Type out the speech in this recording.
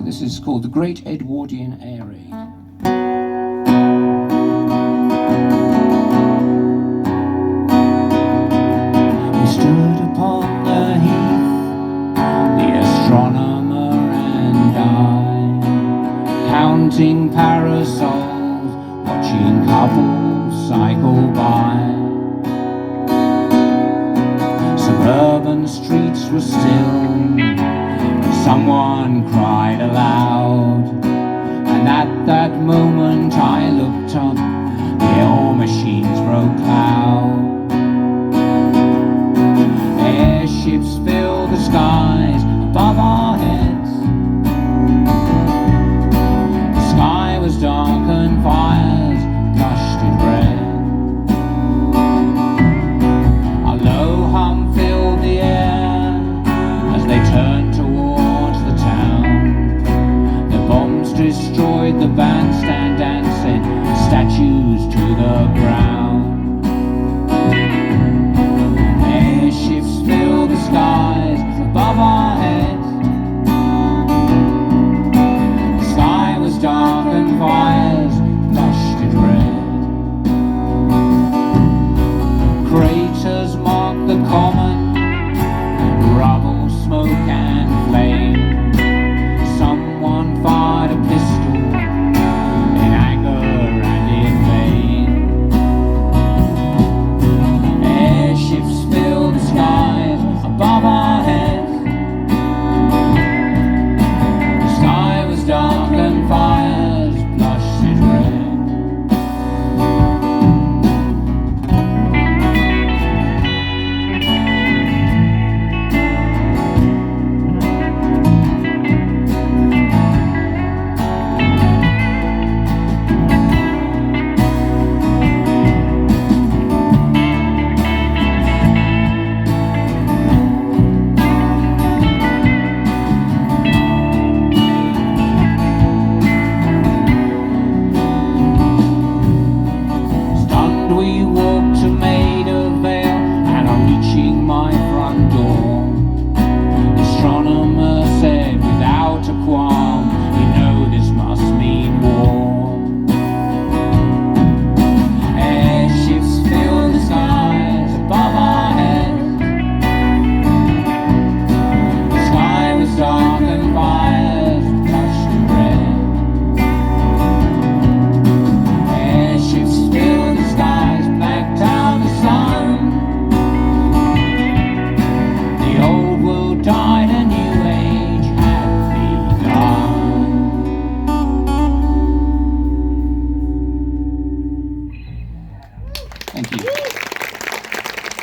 This is called the Great Edwardian Air Raid. We stood upon the heath, the astronomer and I, counting parasols, watching couples cycle by. Suburban streets were still, someone cried aloud, and at that moment I looked up, the air machines broke loud. Airships filled the skies above our heads. The sky was dark and fires flushed it red. A low hum filled the air as they turned towards the town. The bombs destroyed the bandstand and sent statues to the ground. Airships filled the skies above our heads. The sky was dark and fires flushed it red. Craters marked the common, rubble, smoke and flame. Someone fired a pistol in anger and in vain. Airships filled the skies above our heads. The sky was dark and fires flushed it red. We walked to Maida Vale, and on reaching my front door, the astronomer said without a qualm, "You know this must mean war." Airships filled the skies above our heads. The sky was dark and fires flushed and red. Airships filled the skies, blacked out the sun. The old world died, a new age had begun. Thank you.